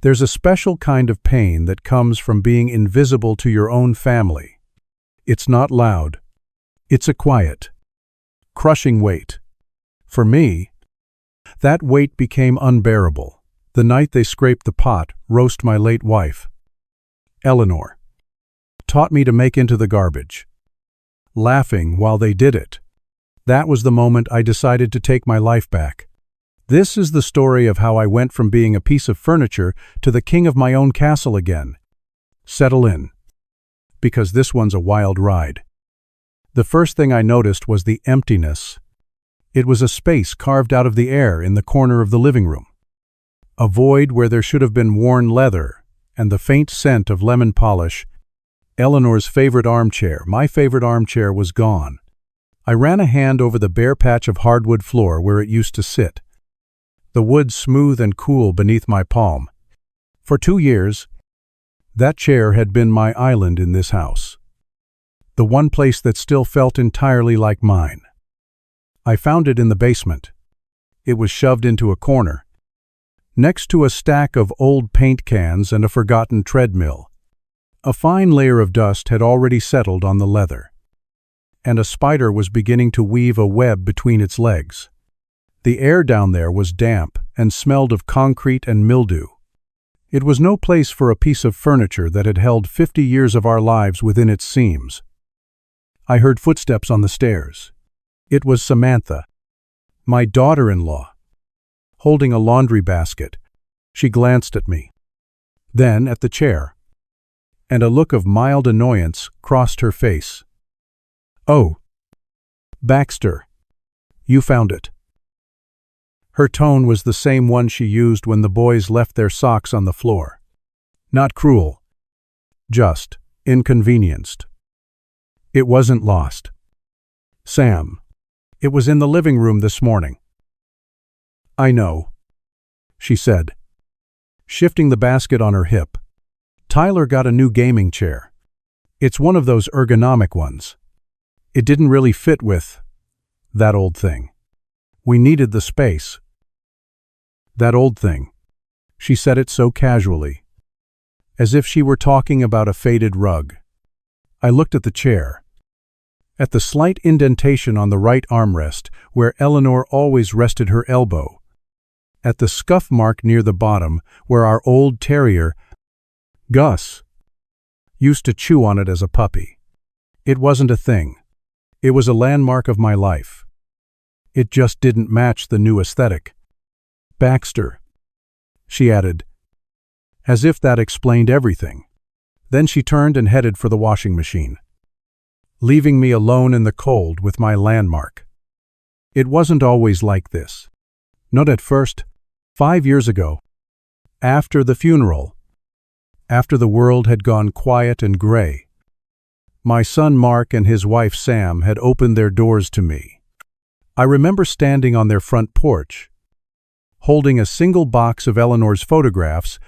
There's a special kind of pain that comes from being invisible to your own family. It's not loud. It's a quiet, crushing weight. For me, that weight became unbearable the night they scraped the pot, roast my late wife. Eleanor taught me to make into the garbage, laughing while they did it. That was the moment I decided to take my life back. This is the story of how I went from being a piece of furniture to the king of my own castle again. Settle in, because this one's a wild ride. The first thing I noticed was the emptiness. It was a space carved out of the air in the corner of the living room. A void where there should have been worn leather and the faint scent of lemon polish. Eleanor's favorite armchair, my favorite armchair, was gone. I ran a hand over the bare patch of hardwood floor where it used to sit, the wood smooth and cool beneath my palm. For 2 years, that chair had been my island in this house, the one place that still felt entirely like mine. I found it in the basement. It was shoved into a corner, next to a stack of old paint cans and a forgotten treadmill. A fine layer of dust had already settled on the leather, and a spider was beginning to weave a web between its legs. The air down there was damp and smelled of concrete and mildew. It was no place for a piece of furniture that had held 50 years of our lives within its seams. I heard footsteps on the stairs. It was Samantha, my daughter-in-law, holding a laundry basket. She glanced at me, then at the chair, and a look of mild annoyance crossed her face. "Oh, Baxter, you found it." Her tone was the same one she used when the boys left their socks on the floor. Not cruel, just inconvenienced. It wasn't lost. "Sam, it was in the living room this morning." "I know," she said, shifting the basket on her hip. "Tyler got a new gaming chair. It's one of those ergonomic ones. It didn't really fit with that old thing. We needed the space." "That old thing." She said it so casually, as if she were talking about a faded rug. I looked at the chair, at the slight indentation on the right armrest where Eleanor always rested her elbow, at the scuff mark near the bottom where our old terrier, Gus, used to chew on it as a puppy. It wasn't a thing. It was a landmark of my life. It just didn't match the new aesthetic. "Baxter," she added, as if that explained everything. Then she turned and headed for the washing machine, leaving me alone in the cold with my landmark. It wasn't always like this. Not at first. 5 years ago, after the funeral, after the world had gone quiet and gray, my son Mark and his wife Sam had opened their doors to me. I remember standing on their front porch, holding a single box of Eleanor's photographs.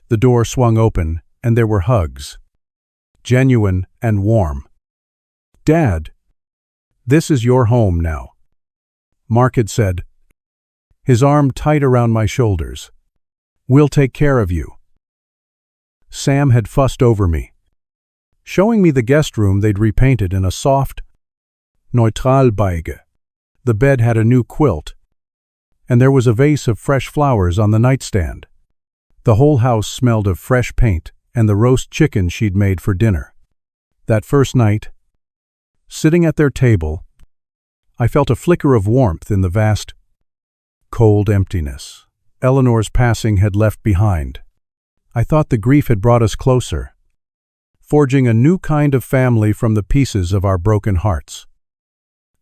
The door swung open, and there were hugs, genuine and warm. "Dad, this is your home now," Mark had said, his arm tight around my shoulders. "We'll take care of you." Sam had fussed over me, showing me the guest room they'd repainted in a soft, neutral beige. The bed had a new quilt, and there was a vase of fresh flowers on the nightstand. The whole house smelled of fresh paint and the roast chicken she'd made for dinner. That first night, sitting at their table, I felt a flicker of warmth in the vast, cold emptiness Eleanor's passing had left behind. I thought the grief had brought us closer, forging a new kind of family from the pieces of our broken hearts.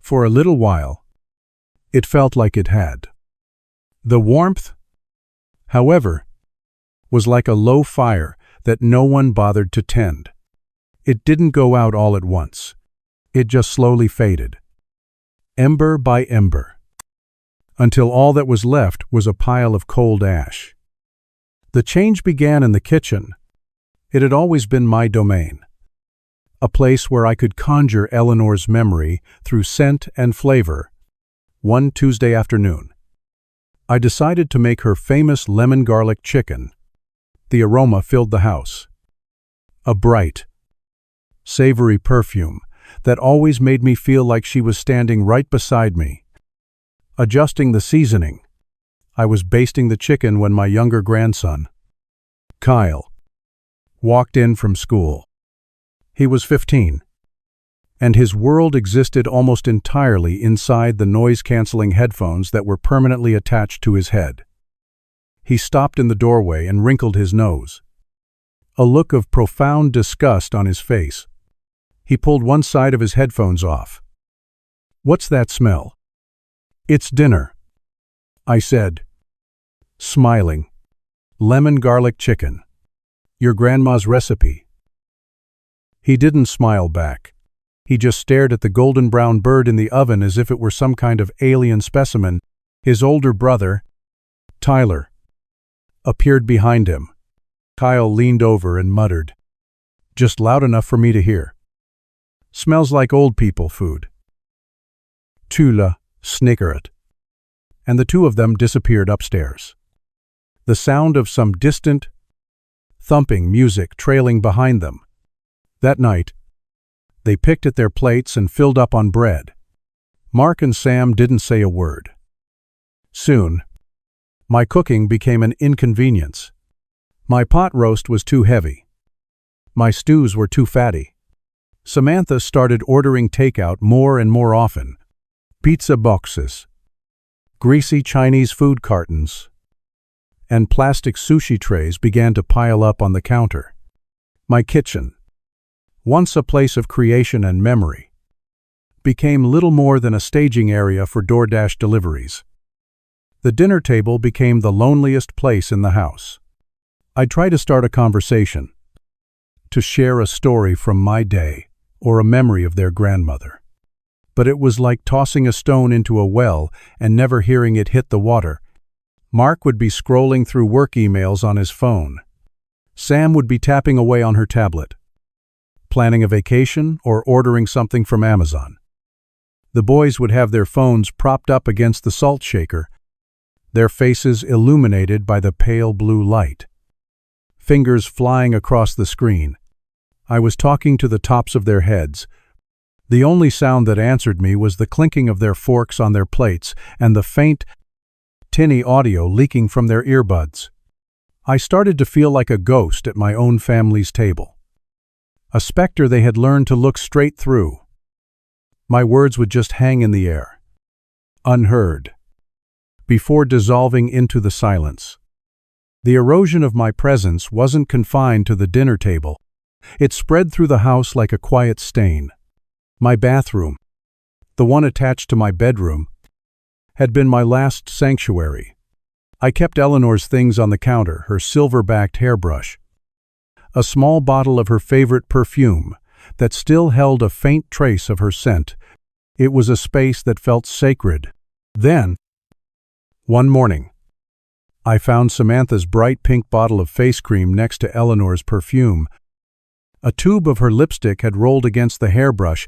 For a little while, it felt like it had. The warmth, however, was like a low fire that no one bothered to tend. It didn't go out all at once. It just slowly faded, ember by ember, until all that was left was a pile of cold ash. The change began in the kitchen. It had always been my domain, a place where I could conjure Eleanor's memory through scent and flavor. One Tuesday afternoon, I decided to make her famous lemon garlic chicken, the aroma filled the house. A bright, savory perfume that always made me feel like she was standing right beside me. Adjusting the seasoning, I was basting the chicken when my younger grandson, Kyle, walked in from school. He was 15, and his world existed almost entirely inside the noise-canceling headphones that were permanently attached to his head. He stopped in the doorway and wrinkled his nose, a look of profound disgust on his face. He pulled one side of his headphones off. "What's that smell?" "It's dinner," I said, smiling. "Lemon garlic chicken. Your grandma's recipe." He didn't smile back. He just stared at the golden brown bird in the oven as if it were some kind of alien specimen. His older brother, Tyler, appeared behind him. Kyle leaned over and muttered, "Just loud enough for me to hear. Smells like old people food." Tula snickered, and the two of them disappeared upstairs, the sound of some distant, thumping music trailing behind them. That night, they picked at their plates and filled up on bread. Mark and Sam didn't say a word. Soon, my cooking became an inconvenience. My pot roast was too heavy. My stews were too fatty. Samantha started ordering takeout more and more often. Pizza boxes, greasy Chinese food cartons, and plastic sushi trays began to pile up on the counter. My kitchen, once a place of creation and memory, became little more than a staging area for DoorDash deliveries. The dinner table became the loneliest place in the house. I'd try to start a conversation, to share a story from my day or a memory of their grandmother. But it was like tossing a stone into a well and never hearing it hit the water. Mark would be scrolling through work emails on his phone. Sam would be tapping away on her tablet, planning a vacation or ordering something from Amazon. The boys would have their phones propped up against the salt shaker, their faces illuminated by the pale blue light. Fingers flying across the screen. I was talking to the tops of their heads. The only sound that answered me was the clinking of their forks on their plates and the faint, tinny audio leaking from their earbuds. I started to feel like a ghost at my own family's table, a specter they had learned to look straight through. My words would just hang in the air, unheard, before dissolving into the silence. The erosion of my presence wasn't confined to the dinner table. It spread through the house like a quiet stain. My bathroom, the one attached to my bedroom, had been my last sanctuary. I kept Eleanor's things on the counter, her silver-backed hairbrush, a small bottle of her favorite perfume that still held a faint trace of her scent. It was a space that felt sacred. Then, one morning, I found Samantha's bright pink bottle of face cream next to Eleanor's perfume. A tube of her lipstick had rolled against the hairbrush.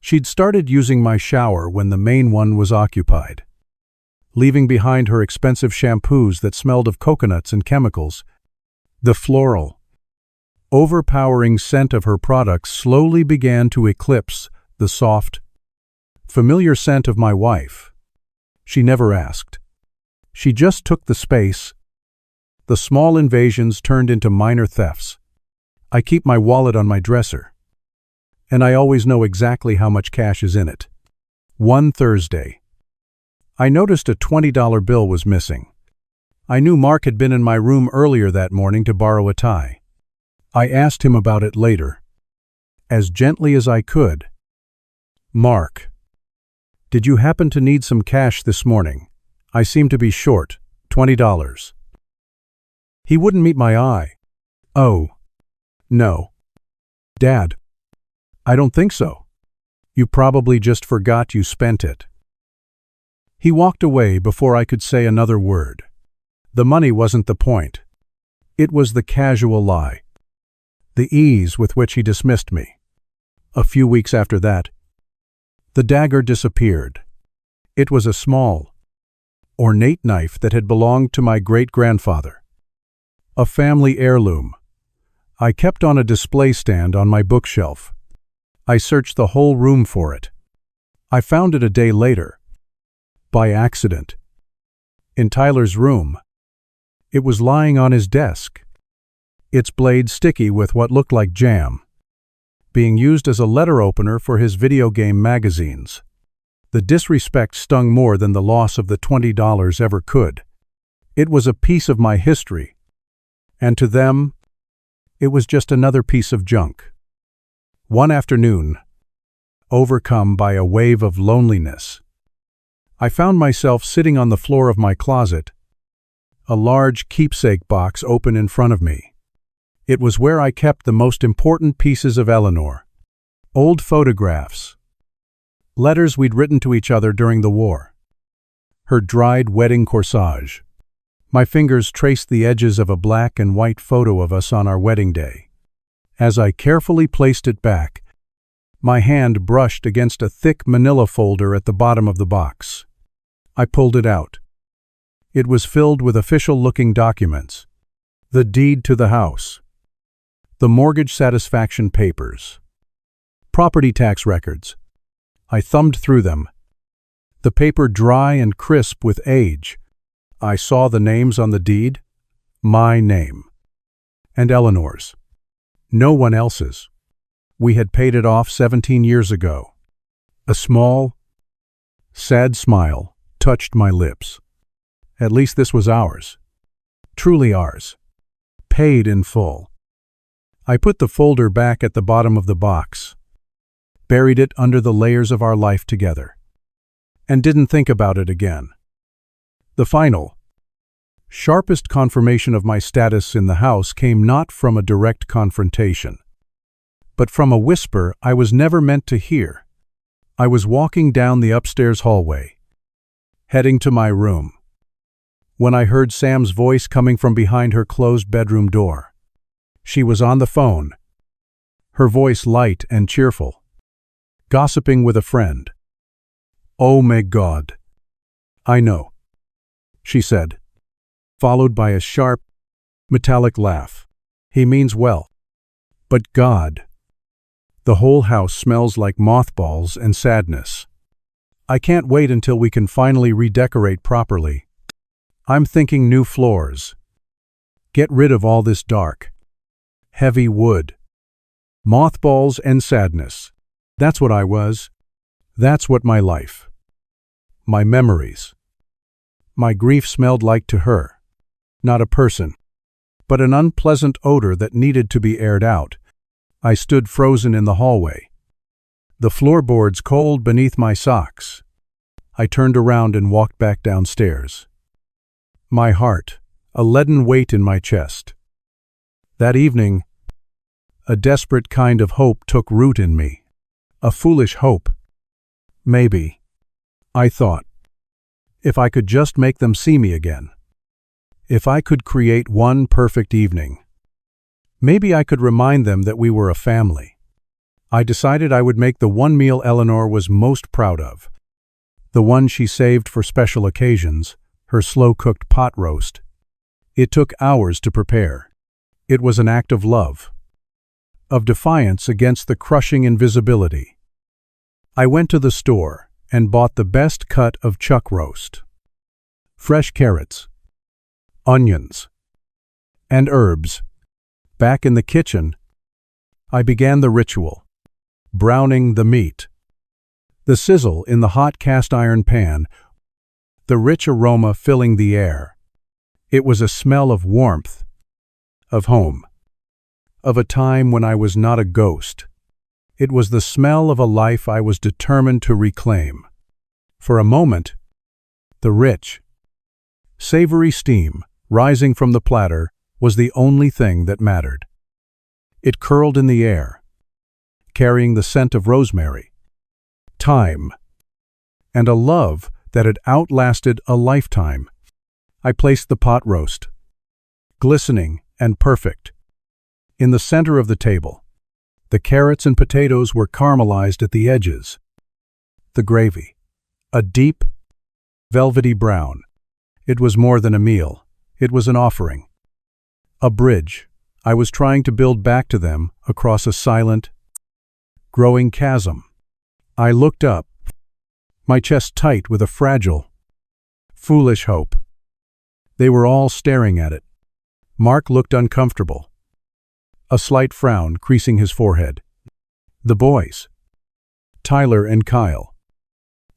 She'd started using my shower when the main one was occupied, leaving behind her expensive shampoos that smelled of coconuts and chemicals. The floral, overpowering scent of her products slowly began to eclipse the soft, familiar scent of my wife. She never asked. She just took the space. The small invasions turned into minor thefts. I keep my wallet on my dresser, and I always know exactly how much cash is in it. One Thursday, I noticed a $20 bill was missing. I knew Mark had been in my room earlier that morning to borrow a tie. I asked him about it later, as gently as I could. "Mark, did you happen to need some cash this morning? I seem to be short, $20. He wouldn't meet my eye. "Oh, no. Dad, I don't think so. You probably just forgot you spent it." He walked away before I could say another word. The money wasn't the point. It was the casual lie, the ease with which he dismissed me. A few weeks after that, the dagger disappeared. It was a small, ornate knife that had belonged to my great-grandfather. A family heirloom. I kept on a display stand on my bookshelf. I searched the whole room for it. I found it a day later. By accident. In Tyler's room. It was lying on his desk. Its blade sticky with what looked like jam. Being used as a letter opener for his video game magazines. The disrespect stung more than the loss of the $20 ever could. It was a piece of my history. And to them, it was just another piece of junk. One afternoon, overcome by a wave of loneliness, I found myself sitting on the floor of my closet, a large keepsake box open in front of me. It was where I kept the most important pieces of Eleanor. Old photographs. Letters we'd written to each other during the war. Her dried wedding corsage. My fingers traced the edges of a black and white photo of us on our wedding day. As I carefully placed it back, my hand brushed against a thick manila folder at the bottom of the box. I pulled it out. It was filled with official-looking documents. The deed to the house. The mortgage satisfaction papers. Property tax records. I thumbed through them. The paper dry and crisp with age. I saw the names on the deed. My name. And Eleanor's. No one else's. We had paid it off 17 years ago. A small, sad smile touched my lips. At least this was ours. Truly ours. Paid in full. I put the folder back at the bottom of the box, buried it under the layers of our life together, and didn't think about it again. The final, sharpest confirmation of my status in the house came not from a direct confrontation, but from a whisper I was never meant to hear. I was walking down the upstairs hallway, heading to my room, when I heard Sam's voice coming from behind her closed bedroom door. She was on the phone, her voice light and cheerful, gossiping with a friend. "Oh my God." "I know," she said, followed by a sharp, metallic laugh. "He means well. But God." The whole house smells like mothballs and sadness. I can't wait until we can finally redecorate properly. I'm thinking new floors. Get rid of all this dark, heavy wood. Mothballs and sadness. That's what I was. That's what my life. My memories. My grief smelled like to her. Not a person, but an unpleasant odor that needed to be aired out. I stood frozen in the hallway. The floorboards cold beneath my socks. I turned around and walked back downstairs. My heart, a leaden weight in my chest. That evening, a desperate kind of hope took root in me. A foolish hope. Maybe, I thought, if I could just make them see me again. If I could create one perfect evening. Maybe I could remind them that we were a family. I decided I would make the one meal Eleanor was most proud of. The one she saved for special occasions, her slow-cooked pot roast. It took hours to prepare. It was an act of love. Of defiance against the crushing invisibility. I went to the store and bought the best cut of chuck roast. Fresh carrots, onions, and herbs. Back in the kitchen, I began the ritual, browning the meat. The sizzle in the hot cast-iron pan, the rich aroma filling the air. It was a smell of warmth, of home, of a time when I was not a ghost. It was the smell of a life I was determined to reclaim. For a moment, the rich, savory steam rising from the platter was the only thing that mattered. It curled in the air, carrying the scent of rosemary, thyme, and a love that had outlasted a lifetime. I placed the pot roast, glistening and perfect, in the center of the table. The carrots and potatoes were caramelized at the edges. The gravy, a deep, velvety brown. It was more than a meal. It was an offering. A bridge I was trying to build back to them across a silent, growing chasm. I looked up, my chest tight with a fragile, foolish hope. They were all staring at it. Mark looked uncomfortable, a slight frown creasing his forehead. The boys, Tyler and Kyle,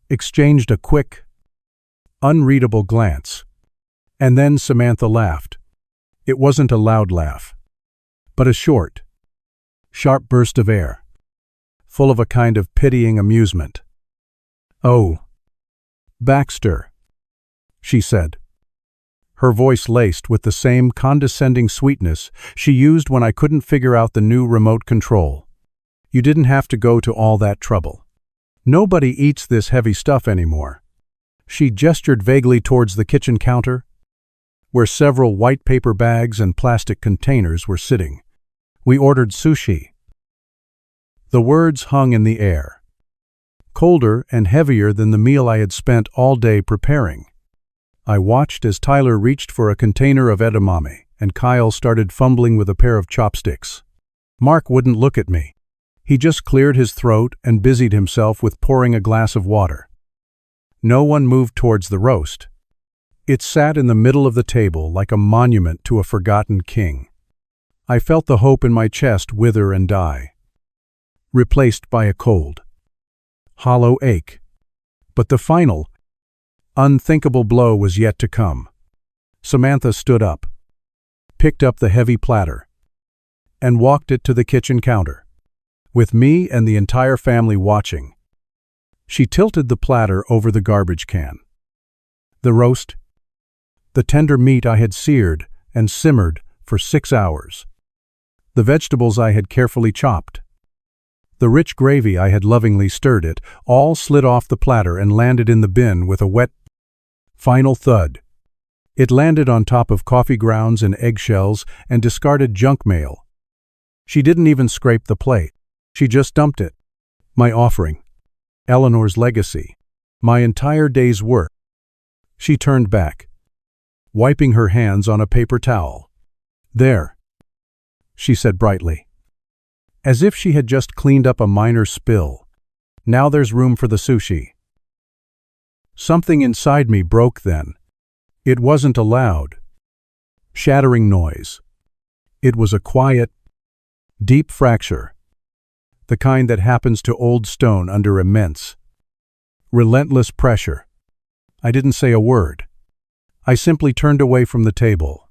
exchanged a quick, unreadable glance, and then Samantha laughed. It wasn't a loud laugh, but a short, sharp burst of air, full of a kind of pitying amusement. "Oh, Baxter," she said, her voice laced with the same condescending sweetness she used when I couldn't figure out the new remote control. "You didn't have to go to all that trouble. Nobody eats this heavy stuff anymore." She gestured vaguely towards the kitchen counter, where several white paper bags and plastic containers were sitting. "We ordered sushi." The words hung in the air, colder and heavier than the meal I had spent all day preparing. I watched as Tyler reached for a container of edamame and Kyle started fumbling with a pair of chopsticks. Mark wouldn't look at me. He just cleared his throat and busied himself with pouring a glass of water. No one moved towards the roast. It sat in the middle of the table like a monument to a forgotten king. I felt the hope in my chest wither and die, replaced by a cold, hollow ache. But the final, unthinkable blow was yet to come. Samantha stood up, picked up the heavy platter, and walked it to the kitchen counter, with me and the entire family watching. She tilted the platter over the garbage can. The roast, the tender meat I had seared and simmered for 6 hours, the vegetables I had carefully chopped, the rich gravy I had lovingly stirred it, all slid off the platter and landed in the bin with a wet, final thud. It landed on top of coffee grounds and eggshells and discarded junk mail. She didn't even scrape the plate. She just dumped it. My offering, Eleanor's legacy, my entire day's work. She turned back, wiping her hands on a paper towel. "There," she said brightly, as if she had just cleaned up a minor spill. "Now there's room for the sushi." Something inside me broke then. It wasn't a loud, shattering noise. It was a quiet, deep fracture, the kind that happens to old stone under immense, relentless pressure. I didn't say a word. I simply turned away from the table,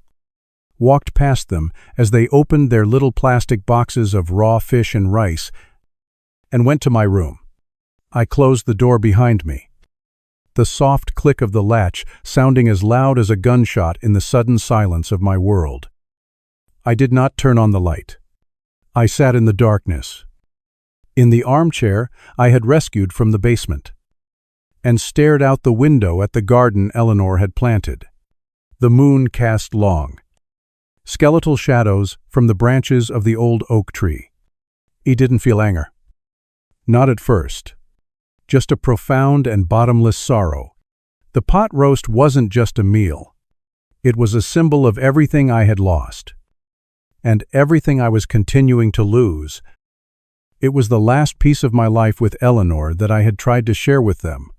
walked past them as they opened their little plastic boxes of raw fish and rice, and went to my room. I closed the door behind me, the soft click of the latch sounding as loud as a gunshot in the sudden silence of my world. I did not turn on the light. I sat in the darkness, in the armchair I had rescued from the basement, and stared out the window at the garden Eleanor had planted. The moon cast long, skeletal shadows from the branches of the old oak tree. He didn't feel anger. Not at first. Just a profound and bottomless sorrow. The pot roast wasn't just a meal. It was a symbol of everything I had lost, and everything I was continuing to lose. It was the last piece of my life with Eleanor that I had tried to share with them,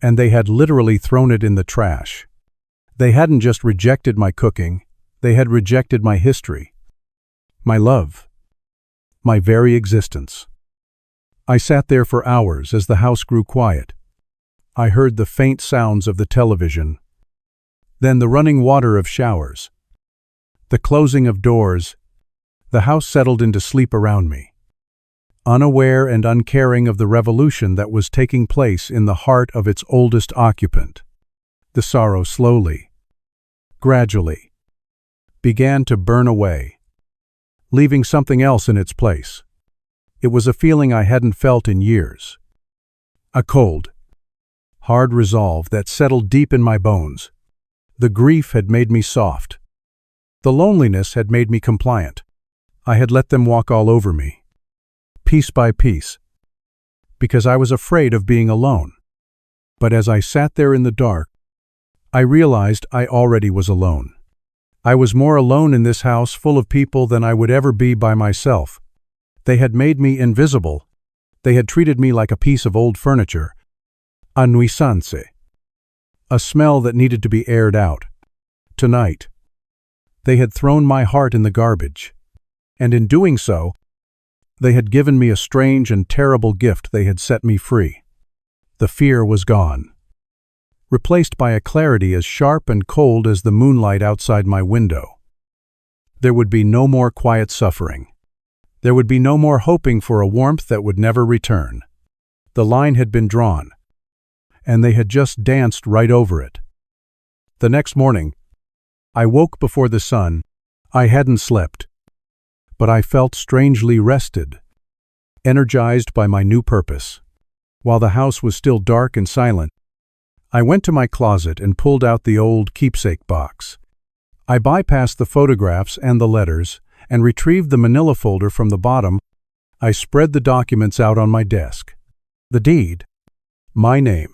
and they had literally thrown it in the trash. They hadn't just rejected my cooking, they had rejected my history, my love, my very existence. I sat there for hours as the house grew quiet. I heard the faint sounds of the television, then the running water of showers, the closing of doors. The house settled into sleep around me, unaware and uncaring of the revolution that was taking place in the heart of its oldest occupant. The sorrow slowly, gradually, began to burn away, leaving something else in its place. It was a feeling I hadn't felt in years. A cold, hard resolve that settled deep in my bones. The grief had made me soft. The loneliness had made me compliant. I had let them walk all over me, piece by piece, because I was afraid of being alone. But as I sat there in the dark, I realized I already was alone. I was more alone in this house full of people than I would ever be by myself. They had made me invisible. They had treated me like a piece of old furniture. A nuisance. A smell that needed to be aired out. Tonight, they had thrown my heart in the garbage. And in doing so, they had given me a strange and terrible gift. They had set me free. The fear was gone, replaced by a clarity as sharp and cold as the moonlight outside my window. There would be no more quiet suffering. There would be no more hoping for a warmth that would never return. The line had been drawn, and they had just danced right over it. The next morning, I woke before the sun. I hadn't slept, but I felt strangely rested, energized by my new purpose. While the house was still dark and silent, I went to my closet and pulled out the old keepsake box. I bypassed the photographs and the letters and retrieved the manila folder from the bottom. I spread the documents out on my desk. The deed, my name,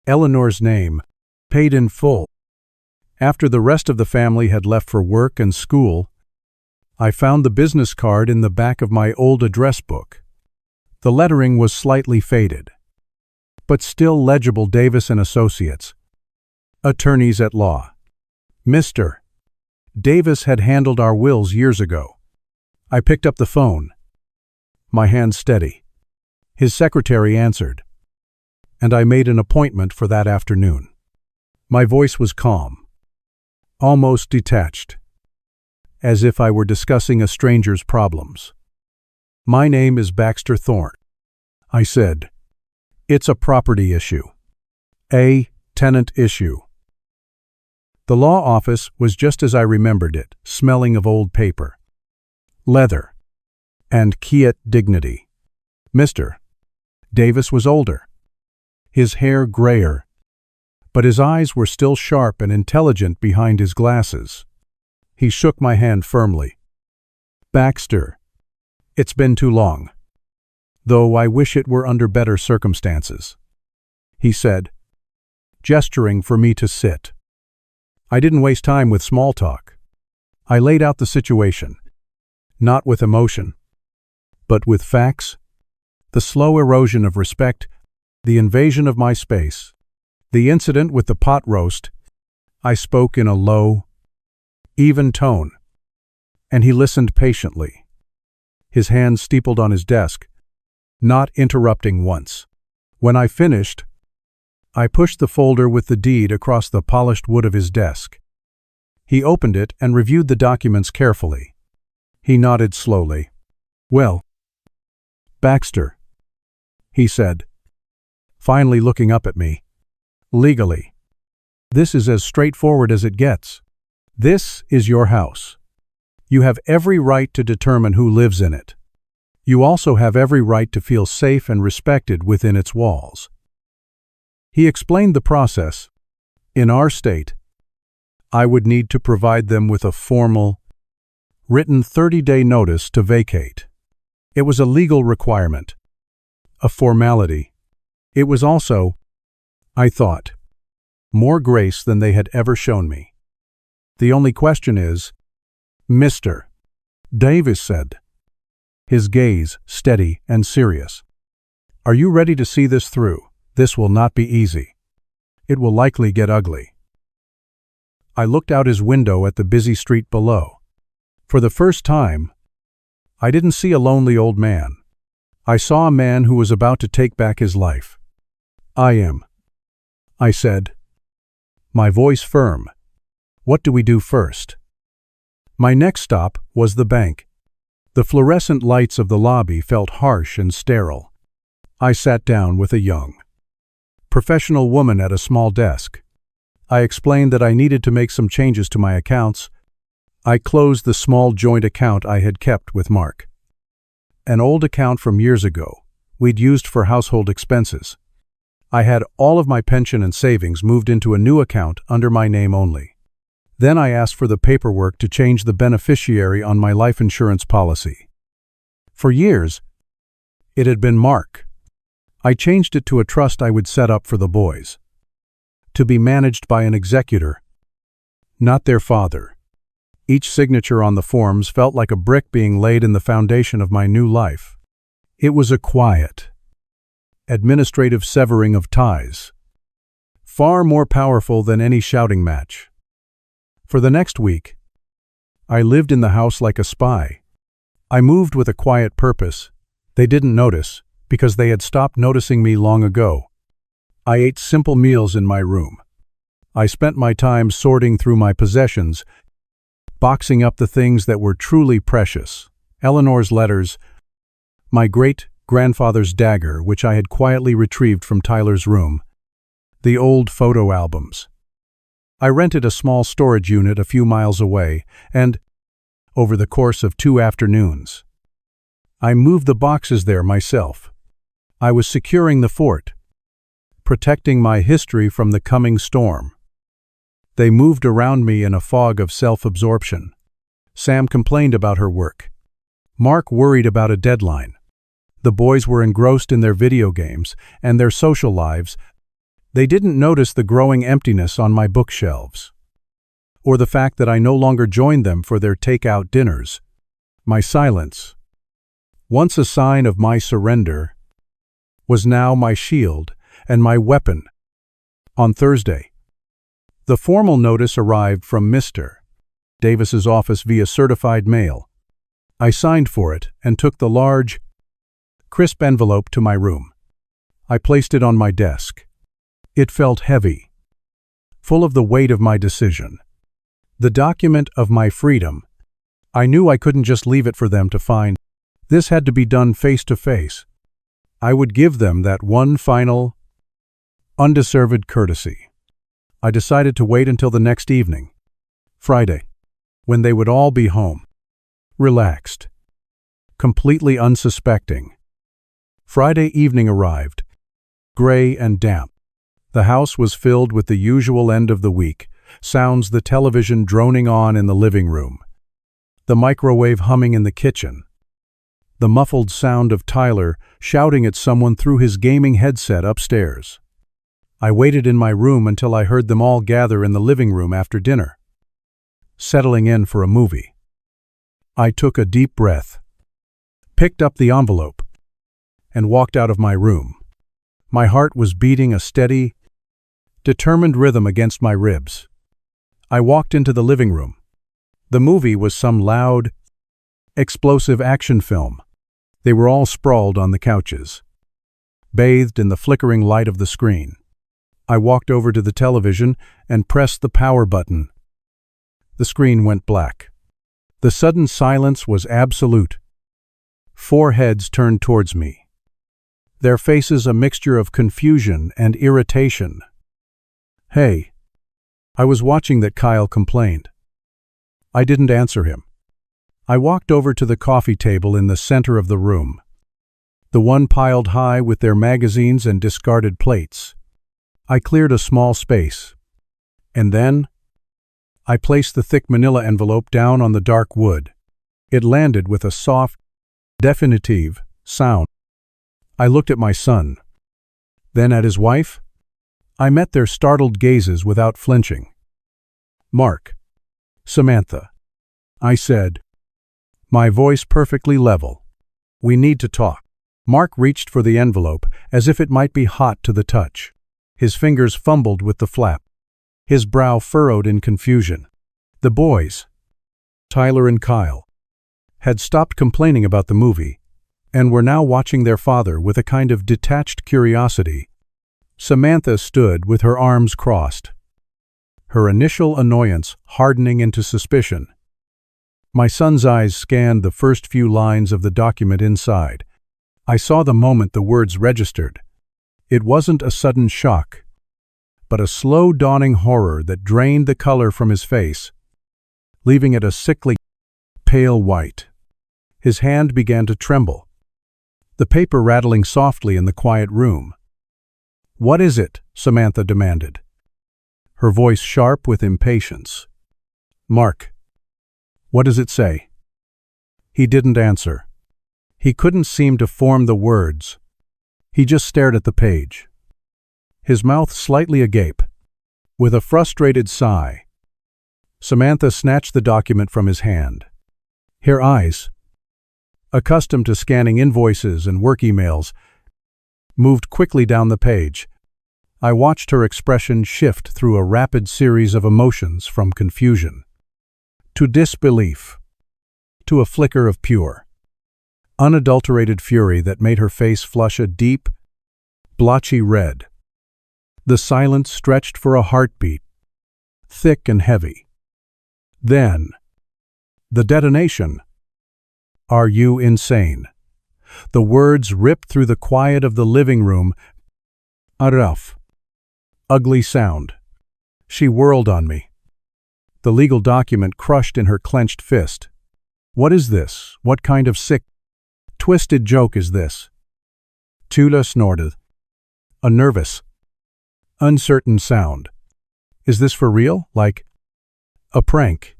Eleanor's name, paid in full. After the rest of the family had left for work and school, I found the business card in the back of my old address book. The lettering was slightly faded, but still legible. Davis and Associates, attorneys at law. Mr. Davis had handled our wills years ago. I picked up the phone, my hand steady. His secretary answered, and I made an appointment for that afternoon. My voice was calm, almost detached, as if I were discussing a stranger's problems. My name is Baxter Thorne, I said. It's a property issue. A tenant issue. The law office was just as I remembered it, smelling of old paper, leather, and quiet dignity. Mr. Davis was older, his hair grayer, but his eyes were still sharp and intelligent behind his glasses. He shook my hand firmly. Baxter, it's been too long, though I wish it were under better circumstances, he said, gesturing for me to sit. I didn't waste time with small talk. I laid out the situation, not with emotion, but with facts. The slow erosion of respect, the invasion of my space, the incident with the pot roast. I spoke in a low, even tone, and he listened patiently, his hands steepled on his desk, not interrupting once. When I finished, I pushed the folder with the deed across the polished wood of his desk. He opened it and reviewed the documents carefully. He nodded slowly. Well, Baxter, he said, finally looking up at me. Legally, this is as straightforward as it gets. This is your house. You have every right to determine who lives in it. You also have every right to feel safe and respected within its walls. He explained the process. In our state, I would need to provide them with a formal, written 30-day notice to vacate. It was a legal requirement, a formality. It was also, I thought, more grace than they had ever shown me. The only question is, Mr. Davis said, his gaze steady and serious, are you ready to see this through? This will not be easy. It will likely get ugly. I looked out his window at the busy street below. For the first time, I didn't see a lonely old man. I saw a man who was about to take back his life. I said, my voice firm. What do we do first? My next stop was the bank. The fluorescent lights of the lobby felt harsh and sterile. I sat down with a young, professional woman at a small desk. I explained that I needed to make some changes to my accounts. I closed the small joint account I had kept with Mark. An old account from years ago, we'd used for household expenses. I had all of my pension and savings moved into a new account under my name only. Then I asked for the paperwork to change the beneficiary on my life insurance policy. For years, it had been Mark. I changed it to a trust I would set up for the boys, to be managed by an executor, not their father. Each signature on the forms felt like a brick being laid in the foundation of my new life. It was a quiet, administrative severing of ties, far more powerful than any shouting match. For the next week, I lived in the house like a spy. I moved with a quiet purpose. They didn't notice, because they had stopped noticing me long ago. I ate simple meals in my room. I spent my time sorting through my possessions, boxing up the things that were truly precious. Eleanor's letters, my great-grandfather's dagger, which I had quietly retrieved from Tyler's room, the old photo albums. I rented a small storage unit a few miles away, and, over the course of 2 afternoons, I moved the boxes there myself. I was securing the fort, protecting my history from the coming storm. They moved around me in a fog of self-absorption. Sam complained about her work. Mark worried about a deadline. The boys were engrossed in their video games and their social lives. They didn't notice the growing emptiness on my bookshelves, or the fact that I no longer joined them for their takeout dinners. My silence, once a sign of my surrender, was now my shield and my weapon. On Thursday, the formal notice arrived from Mr. Davis's office via certified mail. I signed for it and took the large, crisp envelope to my room. I placed it on my desk. It felt heavy, full of the weight of my decision, the document of my freedom. I knew I couldn't just leave it for them to find. This had to be done face to face. I would give them that one final, undeserved courtesy. I decided to wait until the next evening, Friday, when they would all be home, relaxed, completely unsuspecting. Friday evening arrived, gray and damp. The house was filled with the usual end of the week, sounds, the television droning on in the living room, the microwave humming in the kitchen, the muffled sound of Tyler shouting at someone through his gaming headset upstairs. I waited in my room until I heard them all gather in the living room after dinner, settling in for a movie. I took a deep breath, picked up the envelope, and walked out of my room. My heart was beating a steady, determined rhythm against my ribs. I walked into the living room. The movie was some loud, explosive action film. They were all sprawled on the couches, bathed in the flickering light of the screen. I walked over to the television and pressed the power button. The screen went black. The sudden silence was absolute. 4 heads turned towards me, their faces a mixture of confusion and irritation. "Hey." I was watching that, Kyle complained. I didn't answer him. I walked over to the coffee table in the center of the room, the one piled high with their magazines and discarded plates. I cleared a small space, and then I placed the thick manila envelope down on the dark wood. It landed with a soft, definitive sound. I looked at my son, then at his wife. I met their startled gazes without flinching. "Mark, Samantha," I said, my voice perfectly level. "We need to talk." Mark reached for the envelope as if it might be hot to the touch. His fingers fumbled with the flap. His brow furrowed in confusion. The boys, Tyler and Kyle, had stopped complaining about the movie and were now watching their father with a kind of detached curiosity. Samantha stood with her arms crossed, her initial annoyance hardening into suspicion. My son's eyes scanned the first few lines of the document inside. I saw the moment the words registered. It wasn't a sudden shock, but a slow dawning horror that drained the color from his face, leaving it a sickly, pale white. His hand began to tremble, the paper rattling softly in the quiet room. "What is it?" Samantha demanded, her voice sharp with impatience. "Mark, what does it say?" He didn't answer. He couldn't seem to form the words. He just stared at the page, his mouth slightly agape. With a frustrated sigh, Samantha snatched the document from his hand. Her eyes, accustomed to scanning invoices and work emails, moved quickly down the page. I watched her expression shift through a rapid series of emotions from confusion to disbelief to a flicker of pure, unadulterated fury that made her face flush a deep, blotchy red. The silence stretched for a heartbeat, thick and heavy. Then, the detonation. Are you insane? The words ripped through the quiet of the living room. A rough, ugly sound. She whirled on me, the legal document crushed in her clenched fist. What is this? What kind of sick, twisted joke is this? Tula snorted, a nervous, uncertain sound. Is this for real? Like a prank?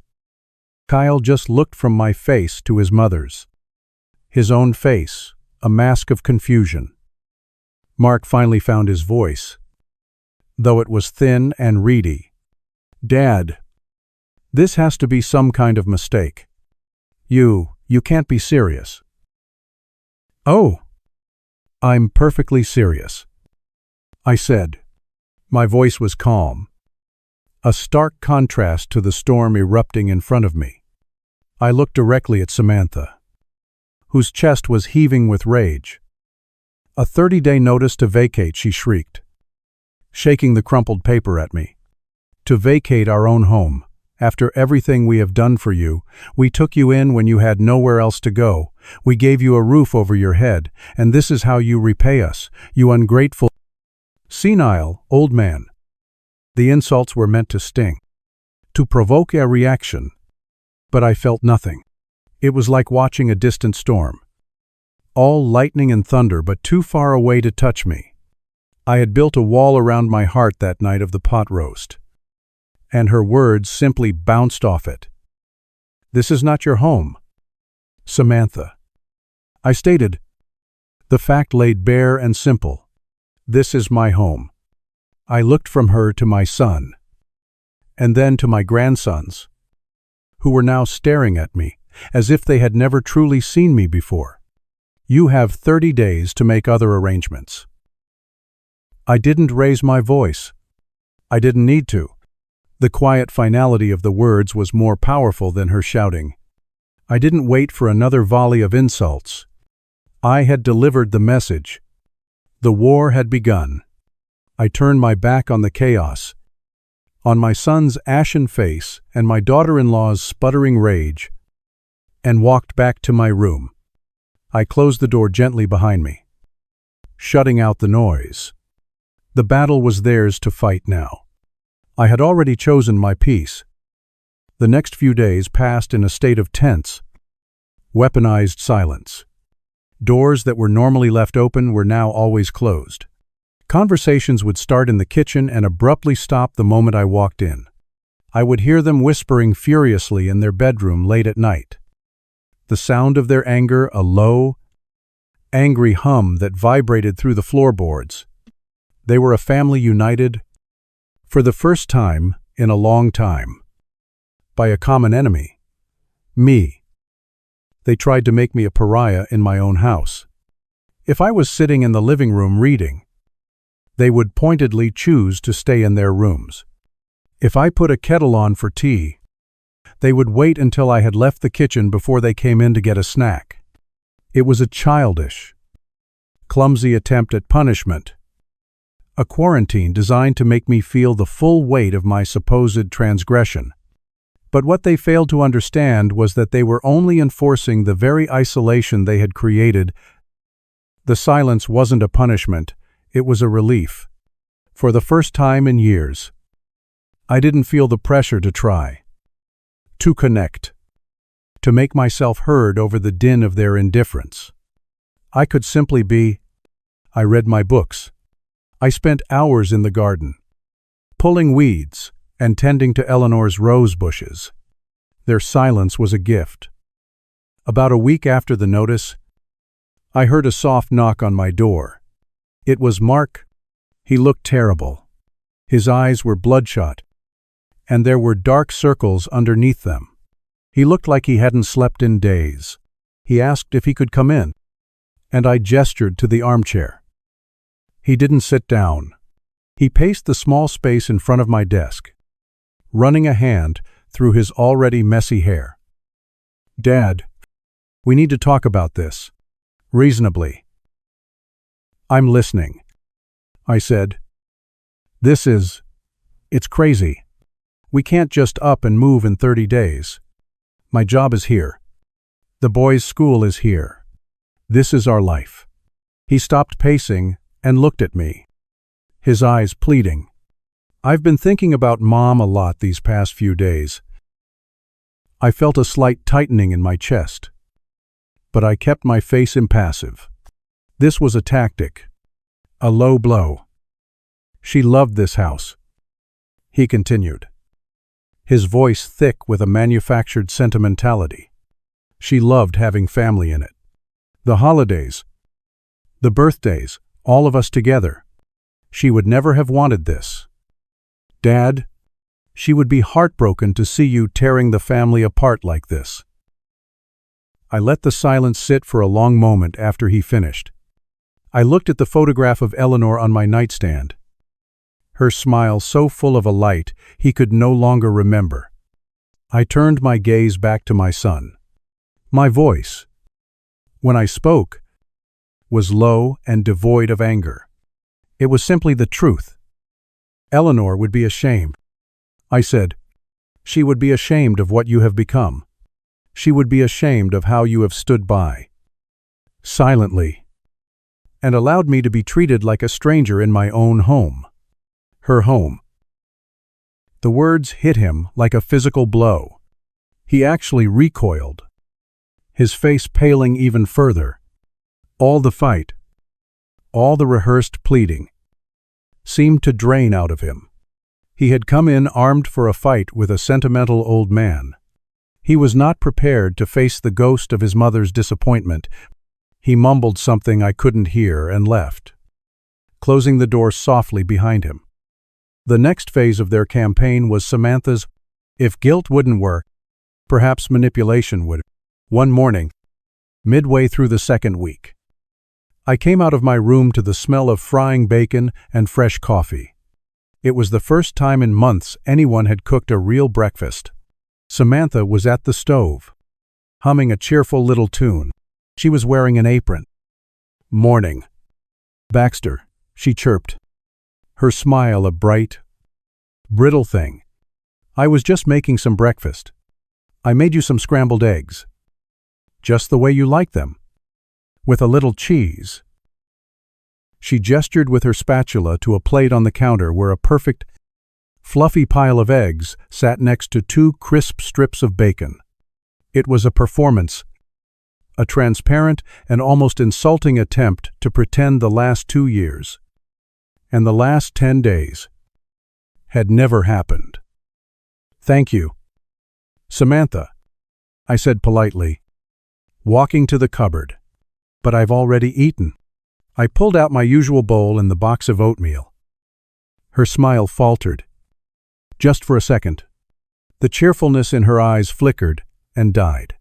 Kyle just looked from my face to his mother's. His own face, a mask of confusion. Mark finally found his voice, though it was thin and reedy. Dad, this has to be some kind of mistake. You can't be serious. Oh, I'm perfectly serious, I said. My voice was calm, a stark contrast to the storm erupting in front of me. I looked directly at Samantha, whose chest was heaving with rage. A 30-day notice to vacate, she shrieked, shaking the crumpled paper at me. To vacate our own home. After everything we have done for you, we took you in when you had nowhere else to go. We gave you a roof over your head, and this is how you repay us, you ungrateful, senile old man. The insults were meant to sting, to provoke a reaction, but I felt nothing. It was like watching a distant storm, all lightning and thunder, but too far away to touch me. I had built a wall around my heart that night of the pot roast, and her words simply bounced off it. This is not your home, Samantha. I stated, the fact laid bare and simple. This is my home. I looked from her to my son, and then to my grandsons, who were now staring at me as if they had never truly seen me before. You have 30 days to make other arrangements. I didn't raise my voice. I didn't need to. The quiet finality of the words was more powerful than her shouting. I didn't wait for another volley of insults. I had delivered the message. The war had begun. I turned my back on the chaos, on my son's ashen face and my daughter-in-law's sputtering rage, and walked back to my room. I closed the door gently behind me, shutting out the noise. The battle was theirs to fight now. I had already chosen my peace. The next few days passed in a state of tense, weaponized silence. Doors that were normally left open were now always closed. Conversations would start in the kitchen and abruptly stop the moment I walked in. I would hear them whispering furiously in their bedroom late at night. The sound of their anger, a low, angry hum that vibrated through the floorboards. They were a family united, for the first time in a long time, by a common enemy, me. They tried to make me a pariah in my own house. If I was sitting in the living room reading, they would pointedly choose to stay in their rooms. If I put a kettle on for tea, they would wait until I had left the kitchen before they came in to get a snack. It was a childish, clumsy attempt at punishment, a quarantine designed to make me feel the full weight of my supposed transgression. But what they failed to understand was that they were only enforcing the very isolation they had created. The silence wasn't a punishment, it was a relief. For the first time in years, I didn't feel the pressure to try, to connect, to make myself heard over the din of their indifference. I could simply be. I read my books. I spent hours in the garden, pulling weeds and tending to Eleanor's rose bushes. Their silence was a gift. About a week after the notice, I heard a soft knock on my door. It was Mark. He looked terrible. His eyes were bloodshot, and there were dark circles underneath them. He looked like he hadn't slept in days. He asked if he could come in, and I gestured to the armchair. He didn't sit down. He paced the small space in front of my desk, running a hand through his already messy hair. "Dad, we need to talk about this. Reasonably." "I'm listening," I said. It's crazy. We can't just up and move in 30 days. My job is here. The boys' school is here. This is our life." He stopped pacing and looked at me, his eyes pleading. "I've been thinking about Mom a lot these past few days." I felt a slight tightening in my chest, but I kept my face impassive. This was a tactic, a low blow. "She loved this house," he continued, his voice thick with a manufactured sentimentality. "She loved having family in it. The holidays, the birthdays, all of us together. She would never have wanted this. Dad, she would be heartbroken to see you tearing the family apart like this." I let the silence sit for a long moment after he finished. I looked at the photograph of Eleanor on my nightstand, her smile so full of a light he could no longer remember. I turned my gaze back to my son. My voice, when I spoke, was low and devoid of anger. It was simply the truth. "Eleanor would be ashamed," I said. "She would be ashamed of what you have become. She would be ashamed of how you have stood by, silently, and allowed me to be treated like a stranger in my own home. Her home." The words hit him like a physical blow. He actually recoiled, his face paling even further. All the fight, all the rehearsed pleading, seemed to drain out of him. He had come in armed for a fight with a sentimental old man. He was not prepared to face the ghost of his mother's disappointment. He mumbled something I couldn't hear and left, closing the door softly behind him. The next phase of their campaign was Samantha's, if guilt wouldn't work, perhaps manipulation would. One morning, midway through the second week, I came out of my room to the smell of frying bacon and fresh coffee. It was the first time in months anyone had cooked a real breakfast. Samantha was at the stove, humming a cheerful little tune. She was wearing an apron. "Morning, Baxter," she chirped, her smile a bright, brittle thing. "I was just making some breakfast. I made you some scrambled eggs. Just the way you like them, with a little cheese." She gestured with her spatula to a plate on the counter where a perfect, fluffy pile of eggs sat next to 2 crisp strips of bacon. It was a performance, a transparent and almost insulting attempt to pretend the last 2 years, and the last 10 days, had never happened. "Thank you, Samantha," I said politely, walking to the cupboard. "But I've already eaten." I pulled out my usual bowl and the box of oatmeal. Her smile faltered. Just for a second. The cheerfulness in her eyes flickered and died,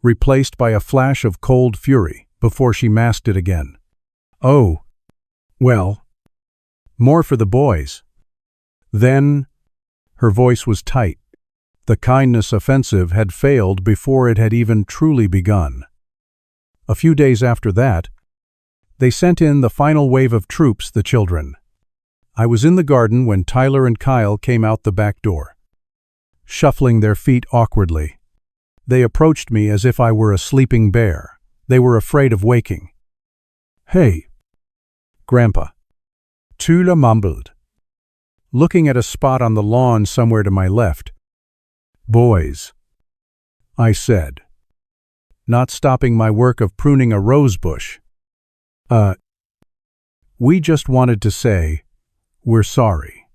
replaced by a flash of cold fury before she masked it again. "Oh, well, more for the boys." Then, her voice was tight. The kindness offensive had failed before it had even truly begun. A few days after that, they sent in the final wave of troops, the children. I was in the garden when Tyler and Kyle came out the back door, shuffling their feet awkwardly. They approached me as if I were a sleeping bear. They were afraid of waking. "Hey, Grandpa," Tula mumbled, looking at a spot on the lawn somewhere to my left. "Boys," I said, not stopping my work of pruning a rose bush. We just wanted to say, we're sorry,"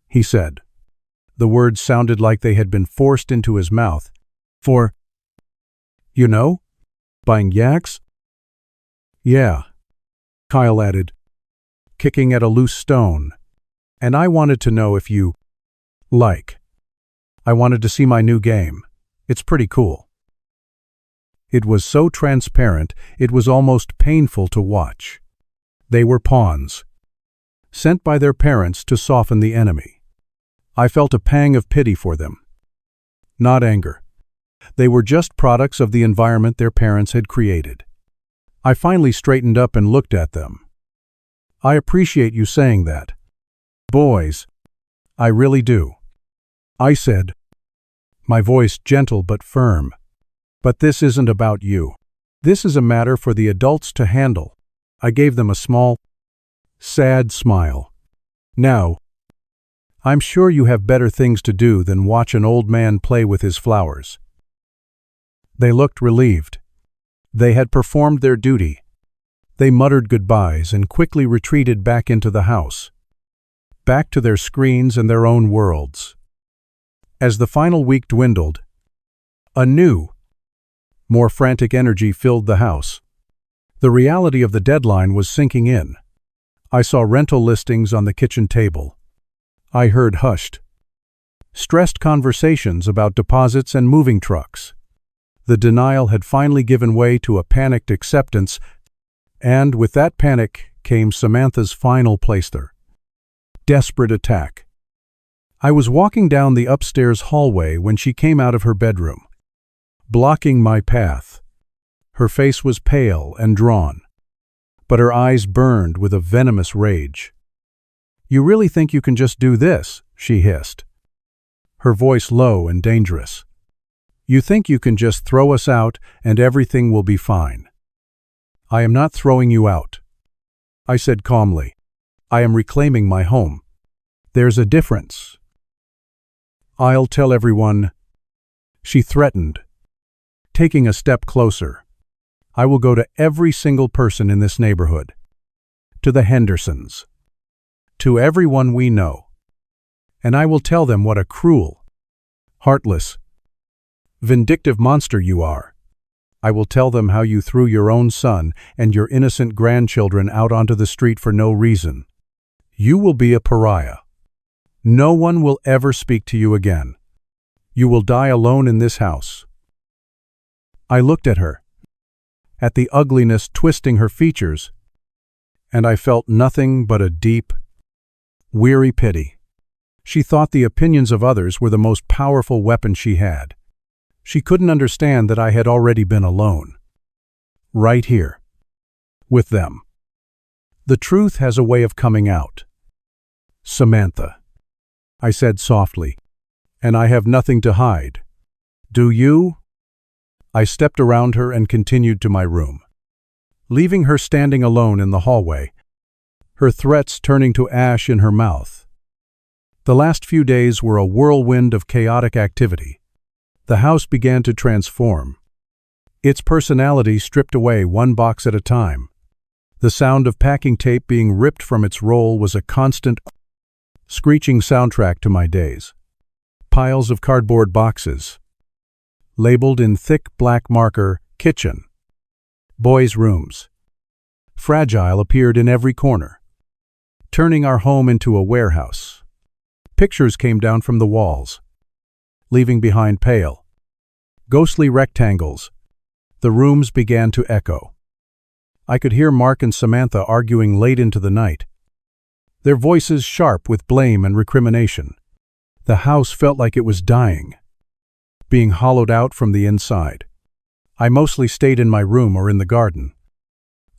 he said. The words sounded like they had been forced into his mouth. "For, you know, buying yaks?" "Yeah," Kyle added, kicking at a loose stone. "And I wanted to know if you Like, I wanted to see my new game. It's pretty cool. It was so transparent, it was almost painful to watch. They were pawns, sent by their parents to soften the enemy. I felt a pang of pity for them. Not anger. They were just products of the environment their parents had created. I finally straightened up and looked at them. I appreciate you saying that. Boys, I really do. I said, my voice gentle but firm. But this isn't about you. This is a matter for the adults to handle. I gave them a small, sad smile. Now, I'm sure you have better things to do than watch an old man play with his flowers. They looked relieved. They had performed their duty. They muttered goodbyes and quickly retreated back into the house, back to their screens and their own worlds. As the final week dwindled, a new, more frantic energy filled the house. The reality of the deadline was sinking in. I saw rental listings on the kitchen table. I heard hushed, stressed conversations about deposits and moving trucks. The denial had finally given way to a panicked acceptance, and with that panic came Samantha's final playthrough. Desperate attack. I was walking down the upstairs hallway when she came out of her bedroom, blocking my path. Her face was pale and drawn, but her eyes burned with a venomous rage. "You really think you can just do this?" she hissed, her voice low and dangerous. "You think you can just throw us out and everything will be fine?" "I am not throwing you out," I said calmly. "I am reclaiming my home. There's a difference." "I'll tell everyone," she threatened, taking a step closer. "I will go to every single person in this neighborhood, to the Hendersons, to everyone we know, and I will tell them what a cruel, heartless, vindictive monster you are. I will tell them how you threw your own son and your innocent grandchildren out onto the street for no reason. You will be a pariah. No one will ever speak to you again. You will die alone in this house." I looked at her, at the ugliness twisting her features, and I felt nothing but a deep, weary pity. She thought the opinions of others were the most powerful weapon she had. She couldn't understand that I had already been alone. Right here. With them. The truth has a way of coming out. "Samantha," I said softly, "and I have nothing to hide. Do you?" I stepped around her and continued to my room, leaving her standing alone in the hallway, her threats turning to ash in her mouth. The last few days were a whirlwind of chaotic activity. The house began to transform, its personality stripped away one box at a time. The sound of packing tape being ripped from its roll was a constant, screeching soundtrack to my days. Piles of cardboard boxes, labeled in thick black marker, "Kitchen." Boys' rooms. Fragile appeared in every corner, turning our home into a warehouse. Pictures came down from the walls, leaving behind pale, ghostly rectangles. The rooms began to echo. I could hear Mark and Samantha arguing late into the night, their voices sharp with blame and recrimination. The house felt like it was dying, being hollowed out from the inside. I mostly stayed in my room or in the garden,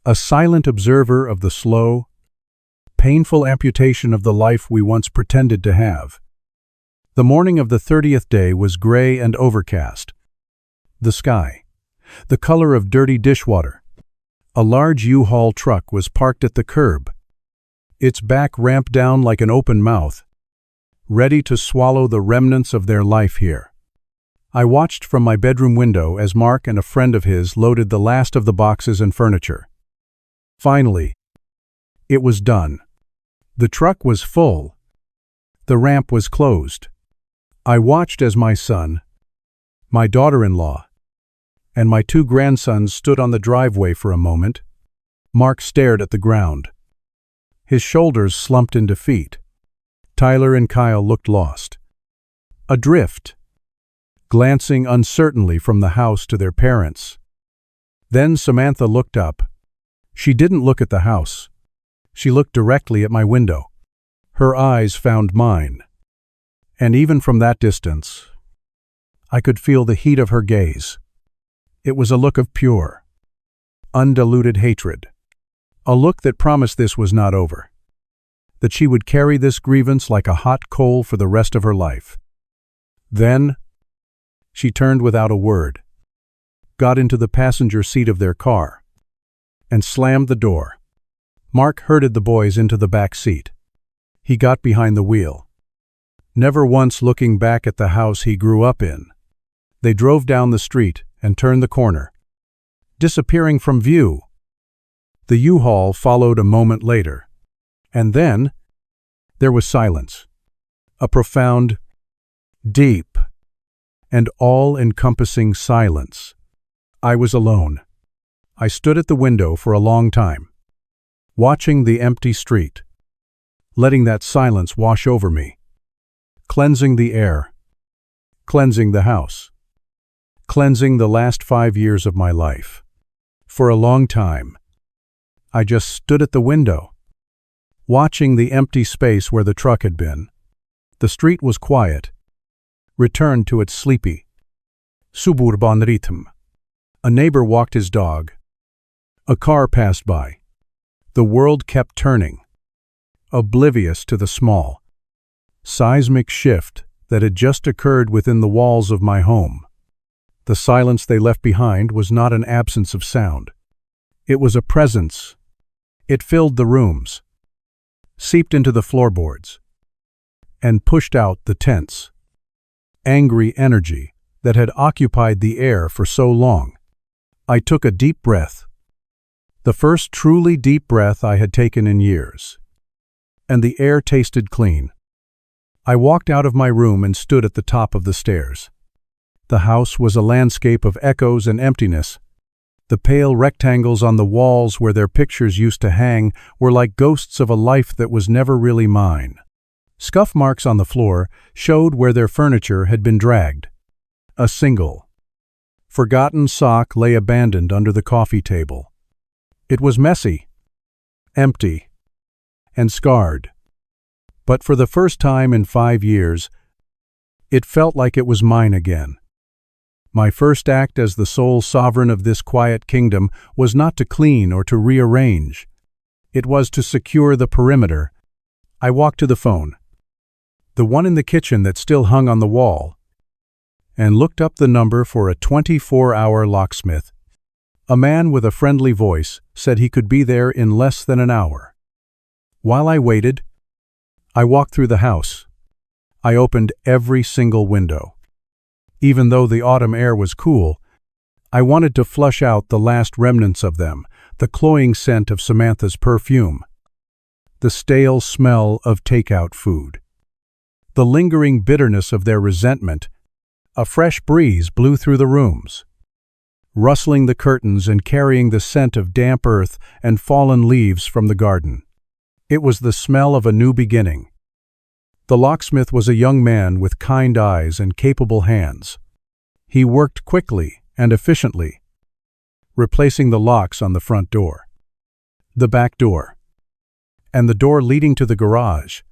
a silent observer of the slow, painful amputation of the life we once pretended to have. The morning of the 30th day was gray and overcast. The sky, the color of dirty dishwater. A large U-Haul truck was parked at the curb, its back ramped down like an open mouth, ready to swallow the remnants of their life here. I watched from my bedroom window as Mark and a friend of his loaded the last of the boxes and furniture. Finally, it was done. The truck was full. The ramp was closed. I watched as my son, my daughter-in-law, and my two grandsons stood on the driveway for a moment. Mark stared at the ground. His shoulders slumped in defeat. Tyler and Kyle looked lost. adrift, glancing uncertainly from the house to their parents. Then Samantha looked up. She didn't look at the house. She looked directly at my window. Her eyes found mine. And even from that distance, I could feel the heat of her gaze. It was a look of pure, undiluted hatred. A look that promised this was not over, that she would carry this grievance like a hot coal for the rest of her life. Then, she turned without a word, got into the passenger seat of their car, and slammed the door. Mark herded the boys into the back seat. He got behind the wheel, never once looking back at the house he grew up in. They drove down the street and turned the corner, disappearing from view. The U-Haul followed a moment later, and then there was silence, a profound, deep, and all-encompassing silence. I was alone. I stood at the window for a long time, watching the empty street, letting that silence wash over me, cleansing the air, cleansing the house, cleansing the last 5 years of my life. For a long time, I just stood at the window, watching the empty space where the truck had been. The street was quiet, returned to its sleepy, suburban rhythm. A neighbor walked his dog. A car passed by. The world kept turning, oblivious to the small, seismic shift that had just occurred within the walls of my home. The silence they left behind was not an absence of sound. It was a presence. It filled the rooms, seeped into the floorboards, and pushed out the tense, angry energy that had occupied the air for so long. I took a deep breath, the first truly deep breath I had taken in years, and the air tasted clean. I walked out of my room and stood at the top of the stairs. The house was a landscape of echoes and emptiness. The pale rectangles on the walls where their pictures used to hang were like ghosts of a life that was never really mine. Scuff marks on the floor showed where their furniture had been dragged. A single, forgotten sock lay abandoned under the coffee table. It was messy, empty, and scarred. But for the first time in 5 years, it felt like it was mine again. My first act as the sole sovereign of this quiet kingdom was not to clean or to rearrange. It was to secure the perimeter. I walked to the phone, the one in the kitchen that still hung on the wall, and looked up the number for a 24-hour locksmith. A man with a friendly voice said he could be there in less than an hour. While I waited, I walked through the house. I opened every single window. Even though the autumn air was cool, I wanted to flush out the last remnants of them, the cloying scent of Samantha's perfume, the stale smell of takeout food, the lingering bitterness of their resentment. A fresh breeze blew through the rooms, rustling the curtains and carrying the scent of damp earth and fallen leaves from the garden. It was the smell of a new beginning. The locksmith was a young man with kind eyes and capable hands. He worked quickly and efficiently, replacing the locks on the front door, the back door, and the door leading to the garage.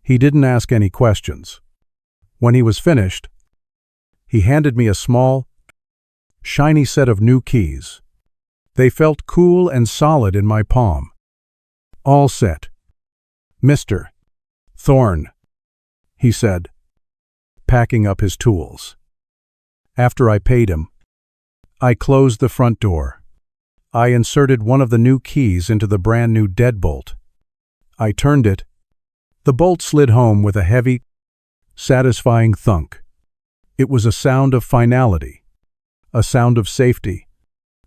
He didn't ask any questions. When he was finished, he handed me a small, shiny set of new keys. They felt cool and solid in my palm. All set. "Mr. Thorne," he said, packing up his tools. After I paid him, I closed the front door. I inserted one of the new keys into the brand new deadbolt. I turned it. The bolt slid home with a heavy, satisfying thunk. It was a sound of finality, a sound of safety,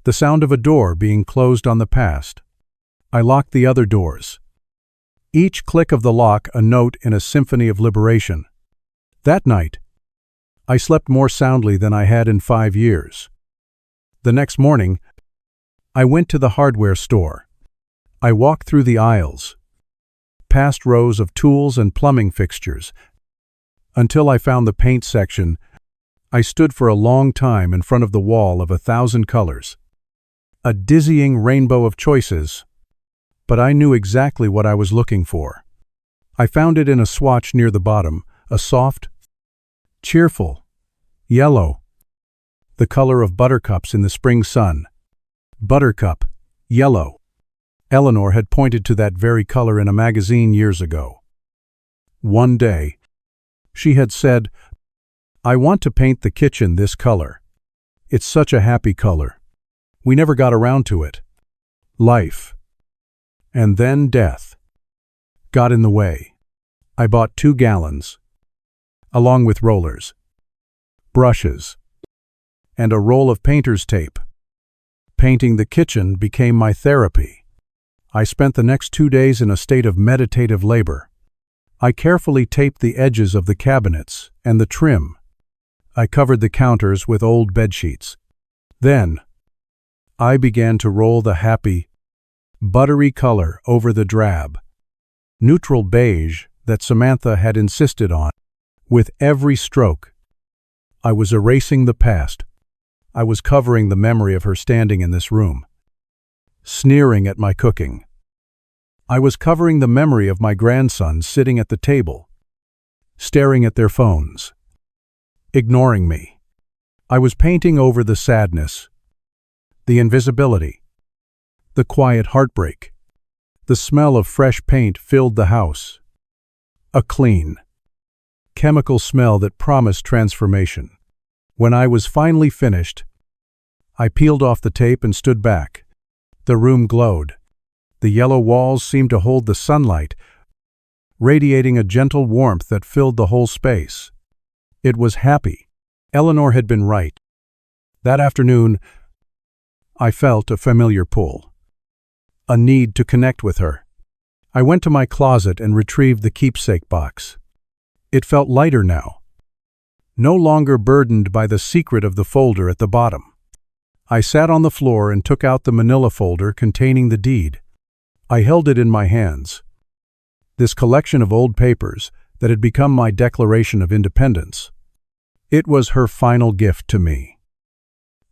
the sound of a door being closed on the past. I locked the other doors. Each click of the lock a note in a symphony of liberation. That night, I slept more soundly than I had in 5 years. The next morning, I went to the hardware store. I walked through the aisles, past rows of tools and plumbing fixtures. Until I found the paint section, I stood for a long time in front of the wall of 1,000 colors. A dizzying rainbow of choices, but I knew exactly what I was looking for. I found it in a swatch near the bottom, a soft, cheerful yellow, the color of buttercups in the spring sun. Buttercup, yellow. Eleanor had pointed to that very color in a magazine years ago. One day, she had said, "I want to paint the kitchen this color. It's such a happy color. We never got around to it. Life, and then death, got in the way." I bought 2 gallons, along with rollers, brushes, and a roll of painter's tape. Painting the kitchen became my therapy. I spent the next 2 days in a state of meditative labor. I carefully taped the edges of the cabinets and the trim. I covered the counters with old bedsheets. Then, I began to roll the happy, buttery color over the drab, neutral beige that Samantha had insisted on. With every stroke, I was erasing the past. I was covering the memory of her standing in this room, sneering at my cooking. I was covering the memory of my grandsons sitting at the table, staring at their phones, ignoring me. I was painting over the sadness, the invisibility, the quiet heartbreak. The smell of fresh paint filled the house. A clean, chemical smell that promised transformation. When I was finally finished, I peeled off the tape and stood back. The room glowed. The yellow walls seemed to hold the sunlight, radiating a gentle warmth that filled the whole space. It was happy. Eleanor had been right. That afternoon, I felt a familiar pull, a need to connect with her. I went to my closet and retrieved the keepsake box. It felt lighter now, no longer burdened by the secret of the folder at the bottom. I sat on the floor and took out the manila folder containing the deed. I held it in my hands. This collection of old papers that had become my Declaration of Independence. It was her final gift to me.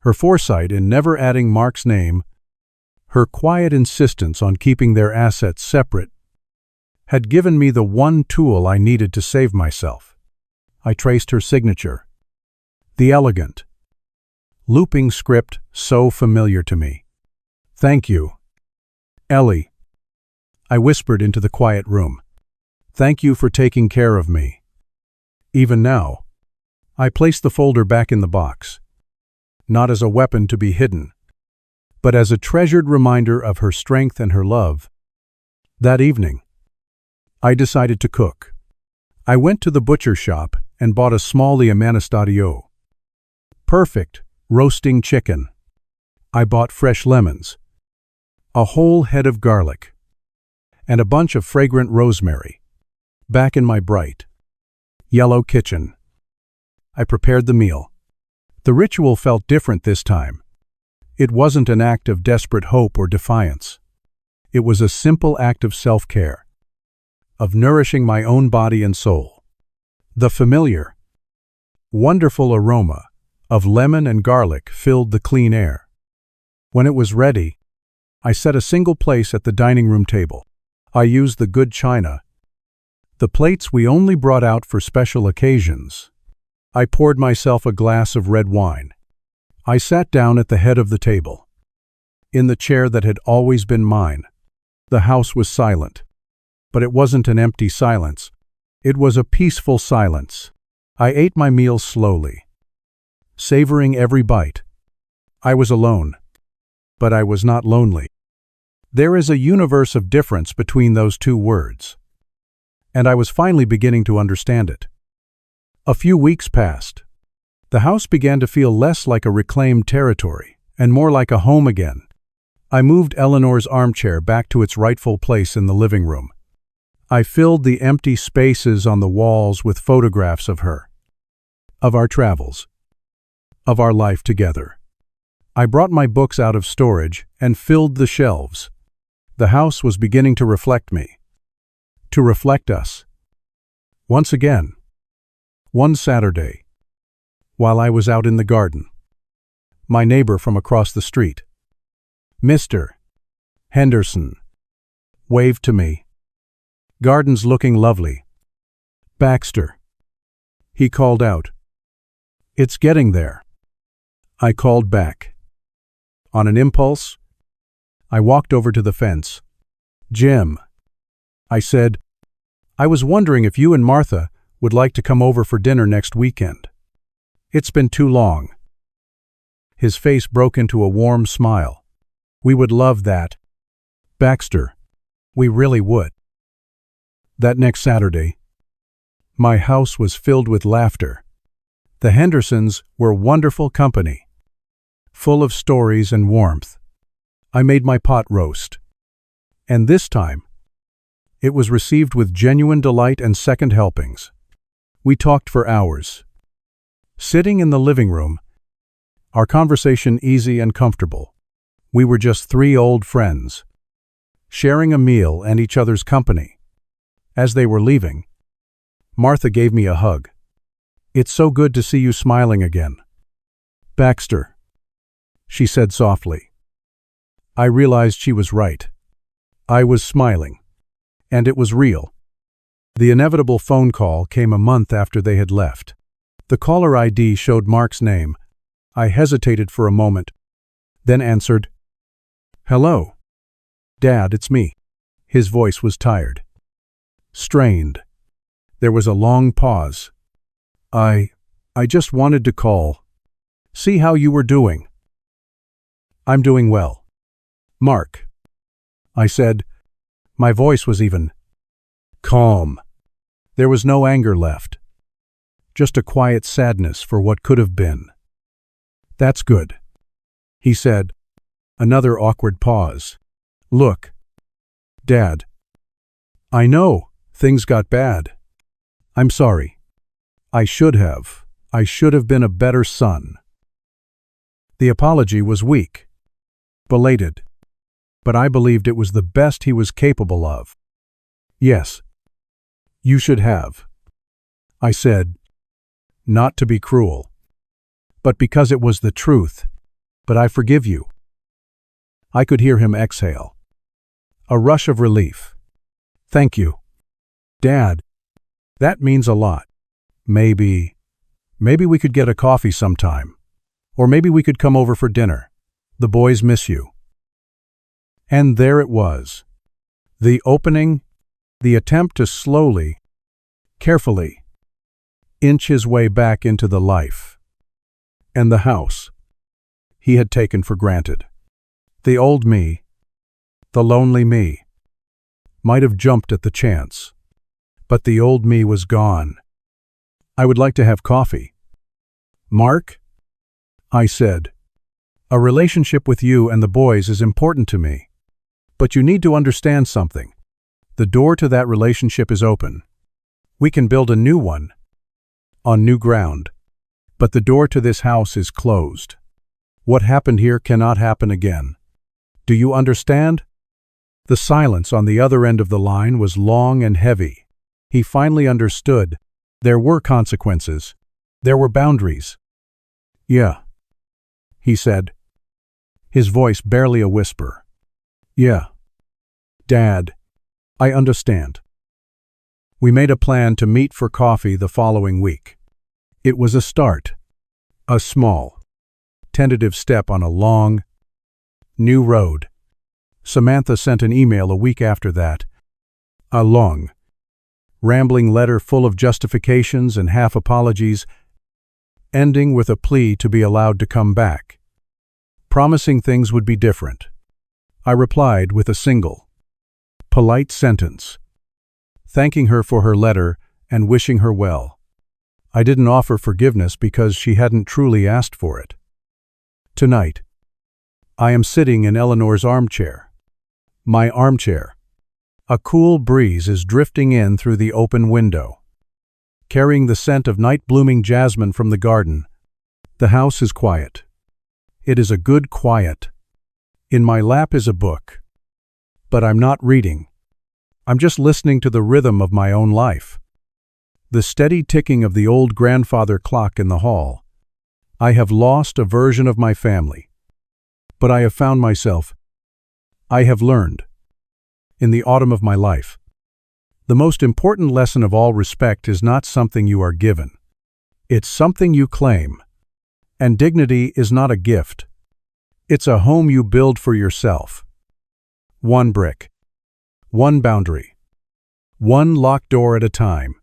Her foresight in never adding Mark's name, her quiet insistence on keeping their assets separate, had given me the one tool I needed to save myself. I traced her signature, the elegant, looping script so familiar to me. "Thank you, Ellie," I whispered into the quiet room. "Thank you for taking care of me." Even now, I placed the folder back in the box, not as a weapon to be hidden, but as a treasured reminder of her strength and her love. That evening, I decided to cook. I went to the butcher shop and bought a small amanistadio. Perfect roasting chicken. I bought fresh lemons, a whole head of garlic, and a bunch of fragrant rosemary. Back in my bright, yellow kitchen, I prepared the meal. The ritual felt different this time. It wasn't an act of desperate hope or defiance. It was a simple act of self-care, of nourishing my own body and soul. The familiar, wonderful aroma of lemon and garlic filled the clean air. When it was ready, I set a single place at the dining room table. I used the good china, the plates we only brought out for special occasions. I poured myself a glass of red wine. I sat down at the head of the table, in the chair that had always been mine. The house was silent, but it wasn't an empty silence. It was a peaceful silence. I ate my meal slowly, savoring every bite. I was alone, but I was not lonely. There is a universe of difference between those two words, and I was finally beginning to understand it. A few weeks passed. The house began to feel less like a reclaimed territory and more like a home again. I moved Eleanor's armchair back to its rightful place in the living room. I filled the empty spaces on the walls with photographs of her, of our travels, of our life together. I brought my books out of storage and filled the shelves. The house was beginning to reflect me, to reflect us. Once again, One Saturday, while I was out in the garden, my neighbor from across the street, Mr. Henderson, waved to me. "Garden's looking lovely. Baxter," he called out. "It's getting there." I called back. On an impulse, I walked over to the fence. "Jim," I said, "I was wondering if you and Martha would like to come over for dinner next weekend. It's been too long." His face broke into a warm smile. "We would love that, Baxter. We really would." That next Saturday, my house was filled with laughter. The Hendersons were wonderful company, full of stories and warmth. I made my pot roast, and this time, it was received with genuine delight and second helpings. We talked for hours. Sitting in the living room, our conversation easy and comfortable. We were just three old friends, sharing a meal and each other's company. As they were leaving, Martha gave me a hug. "It's so good to see you smiling again, Baxter," she said softly. I realized she was right. I was smiling, and it was real. The inevitable phone call came a month after they had left. The caller ID showed Mark's name. I hesitated for a moment, then answered, "Hello, Dad, it's me." His voice was tired, strained. There was a long pause. I just wanted to call. See how you were doing." "I'm doing well, Mark," I said. My voice was even calm. There was no anger left, just a quiet sadness for what could have been. "That's good," he said. Another awkward pause. "Look, Dad, I know things got bad. I'm sorry. I should have been a better son." The apology was weak, belated, but I believed it was the best he was capable of. "Yes, you should have," I said, not to be cruel, but because it was the truth. "But I forgive you." I could hear him exhale. A rush of relief. "Thank you, Dad. That means a lot. Maybe we could get a coffee sometime. Or maybe we could come over for dinner. The boys miss you." And there it was. The opening, the attempt to slowly, carefully, inch his way back into the life. And the house he had taken for granted. The old me, the lonely me, might have jumped at the chance. But the old me was gone. "I would like to have coffee, Mark," I said. "A relationship with you and the boys is important to me. But you need to understand something. The door to that relationship is open. We can build a new one, on new ground. But the door to this house is closed. What happened here cannot happen again. Do you understand?" The silence on the other end of the line was long and heavy. He finally understood. There were consequences. There were boundaries. "Yeah," he said, his voice barely a whisper. "Yeah, Dad, I understand." We made a plan to meet for coffee the following week. It was a start, a small, tentative step on a long, new road. Samantha sent an email a week after that, a long, rambling letter full of justifications and half apologies, ending with a plea to be allowed to come back, promising things would be different. I replied with a single, polite sentence, thanking her for her letter and wishing her well. I didn't offer forgiveness because she hadn't truly asked for it. Tonight, I am sitting in Eleanor's armchair. My armchair. A cool breeze is drifting in through the open window, carrying the scent of night-blooming jasmine from the garden. The house is quiet. It is a good quiet. In my lap is a book. But I'm not reading. I'm just listening to the rhythm of my own life. the steady ticking of the old grandfather clock in the hall. I have lost a version of my family. But I have found myself. I have learned. In the autumn of my life. The most important lesson of all, respect is not something you are given. It's something you claim. And dignity is not a gift. It's a home you build for yourself. One brick. One boundary. One locked door at a time.